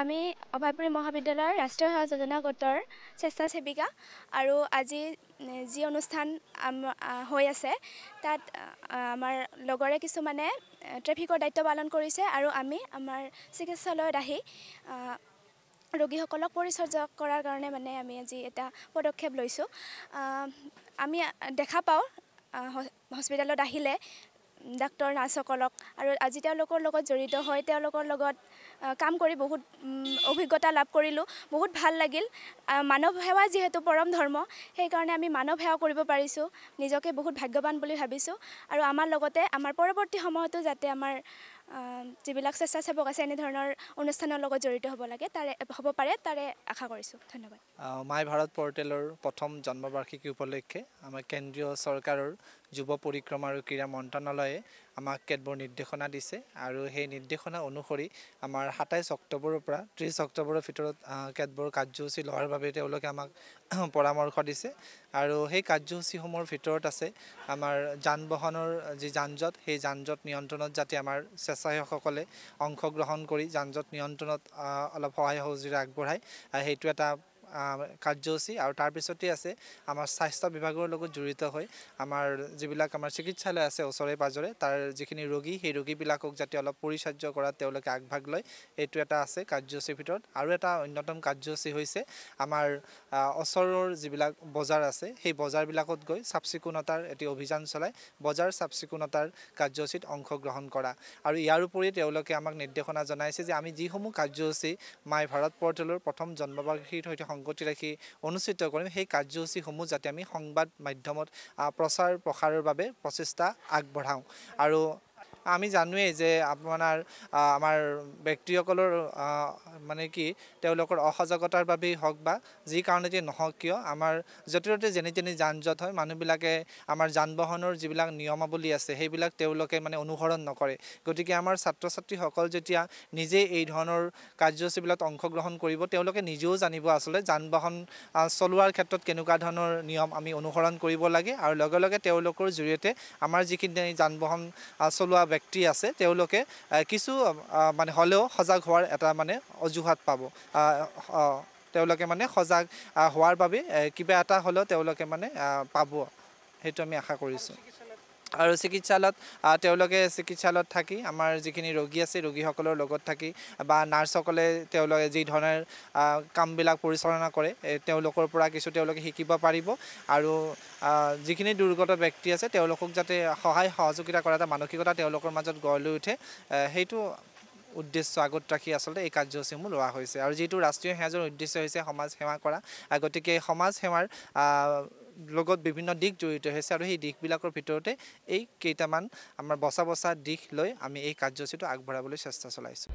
আমি অভয়পুৰী মহাবিদ্যালয়ৰ ৰাষ্ট্ৰীয় সেৱা যোজনা গোটৰ স্বেচ্ছাসেৱিকা আৰু আজি যি অনুষ্ঠান হৈ আছে তাত আমাৰ লগৰে কিছুমানে ট্ৰেফিকৰ দায়িত্ব পালন কৰিছে আৰু আমি আমাৰ চিকিৎসালয়ত আহি ৰোগীসকলক পৰিচৰ্যা কৰাৰ কাৰণে মানে আমি আজি এটা পদক্ষেপ লৈছোঁ। আমি দেখা পাওঁ হস্পিটেলত আহিলে ডাক্তৰ নাৰ্ছসকলক আৰু আজি তেওঁলোকৰ লগত জড়িত হৈ তেওঁলোকৰ লগত কাম কৰি বহুত অভিজ্ঞতা লাভ কৰিলোঁ। বহুত ভাল লাগিল। মানৱ সেৱা যিহেতু পৰম ধৰ্ম, সেইকাৰণে আমি মানৱ সেৱা কৰিব পাৰিছোঁ, নিজকে বহুত ভাগ্যৱান বুলি ভাবিছোঁ। আৰু আমাৰ লগতে আমাৰ পৰৱৰ্তী সময়তো যাতে আমাৰ যিবিলাক স্বেচ্ছাসেৱক আছে এনেধৰণৰ অনুষ্ঠানৰ লগত জড়িত হ'ব পাৰে তাৰে আশা কৰিছোঁ। ধন্যবাদ। মাই ভাৰত পৰ্টেলৰ প্ৰথম জন্মবাৰ্ষিকী উপলক্ষে আমাৰ কেন্দ্ৰীয় চৰকাৰৰ যুৱ পৰিক্ৰমা আৰু ক্ৰীড়া মন্ত্ৰণালয়ে আমাক কেতবোৰ নিৰ্দেশনা দিছে আৰু সেই নিৰ্দেশনা অনুসৰি আমাৰ ২৭ অক্টোবৰৰ পৰা ৩০ অক্টোবৰৰ ভিতৰত কেতবোৰ কাৰ্যসূচী লোৱাৰ বাবে তেওঁলোকে আমাক পৰামৰ্শ দিছে। আৰু সেই কাৰ্যসূচীসমূহৰ ভিতৰত আছে আমাৰ যান বাহনৰ যি যান-জঁট, সেই যান-জঁট নিয়ন্ত্ৰণত যাতে আমাৰ স্বেচ্ছাসেৱকসকলে অংশগ্ৰহণ কৰি যান-জঁট নিয়ন্ত্ৰণত অলপ সহায় সহযোগিতা আগবঢ়ায়, সেইটো এটা কাৰ্যসূচী। আৰু তাৰপিছতেই আছে আমাৰ স্বাস্থ্য বিভাগৰ লগত জড়িত হৈ আমাৰ যিবিলাক আমাৰ চিকিৎসালয় আছে ওচৰে পাজৰে, তাৰ যিখিনি ৰোগী, সেই ৰোগীবিলাকক যাতে অলপ পৰিচৰ্যা কৰাত তেওঁলোকে আগভাগ লয়, এইটো এটা আছে কাৰ্যসূচীৰ ভিতৰত। আৰু এটা অন্যতম কাৰ্যসূচী হৈছে আমাৰ ওচৰৰ যিবিলাক বজাৰ আছে, সেই বজাৰবিলাকত গৈ চাফ চিকুণতাৰ এটি অভিযান চলাই বজাৰ চাফ চিকুণতাৰ কাৰ্যসূচীত অংশগ্ৰহণ কৰা। আৰু ইয়াৰ উপৰি তেওঁলোকে আমাক নিৰ্দেশনা জনাইছে যে আমি যিসমূহ কাৰ্যসূচী মাই ভাৰত পৰ্টেলৰ প্ৰথম জন্মবাৰ্ষিকীৰ সৈতে সংগতি ৰাখি অনুষ্ঠিত কৰিম, সেই কাৰ্যসূচীসমূহ যাতে আমি সংবাদ মাধ্যমত প্ৰচাৰ প্ৰসাৰৰ বাবে প্ৰচেষ্টা আগবঢ়াওঁ। আৰু আমি জানোৱেই যে আমাৰ ব্যক্তিসকলৰ মানে কি তেওঁলোকৰ অসজাগতাৰ বাবেই হওক বা যি কাৰণতে নহওক কিয় আমাৰ য'তে ত'তে যেনি তেনি যান-জঁট হয়, মানুহবিলাকে আমাৰ যান বাহনৰ যিবিলাক নিয়মাৱলী আছে সেইবিলাক তেওঁলোকে মানে অনুসৰণ নকৰে। গতিকে আমাৰ ছাত্ৰ ছাত্ৰীসকল যেতিয়া নিজে এই ধৰণৰ কাৰ্যসূচীবিলাকত অংশগ্ৰহণ কৰিব, তেওঁলোকে নিজেও জানিব আচলতে যান বাহন চলোৱাৰ ক্ষেত্ৰত কেনেকুৱা ধৰণৰ নিয়ম আমি অনুসৰণ কৰিব লাগে। আৰু লগে লগে তেওঁলোকৰ জৰিয়তে আমাৰ যিখিনি যান বাহন চলোৱা ব্যক্তি আছে তেওঁলোকে কিছু মানে হ'লেও সজাগ হোৱাৰ এটা মানে অজুহাত পাব। তেওঁলোকে মানে সজাগ হোৱাৰ বাবে কিবা এটা হ'লেও তেওঁলোকে মানে পাব, সেইটো আমি আশা কৰিছোঁ। আৰু তেওঁলোকে চিকিৎসালয়ত থাকি আমাৰ যিখিনি ৰোগী আছে ৰোগীসকলৰ লগত থাকি বা নাৰ্ছসকলে তেওঁলোকে যি ধৰণৰ কামবিলাক পৰিচালনা কৰে তেওঁলোকৰ পৰা কিছু তেওঁলোকে শিকিব পাৰিব। আৰু যিখিনি দুৰ্গত ব্যক্তি আছে তেওঁলোকক যাতে সহায় সহযোগিতা কৰা এটা মানসিকতা তেওঁলোকৰ মাজত গঢ় লৈ উঠে, সেইটো উদ্দেশ্য আগত ৰাখি আচলতে এই কাৰ্যসূচীসমূহ লোৱা হৈছে। আৰু যিটো ৰাষ্ট্ৰীয় সেউজৰ উদ্দেশ্য হৈছে সমাজ সেৱা কৰা, গতিকে সমাজ সেৱাৰ লগত বিভিন্ন দিশ জড়িত হৈছে আৰু সেই দিশবিলাকৰ ভিতৰতে এই কেইটামান আমাৰ বচা দিশ লৈ আমি এই কাৰ্যসূচীটো আগবঢ়াবলৈ চেষ্টা চলাইছোঁ।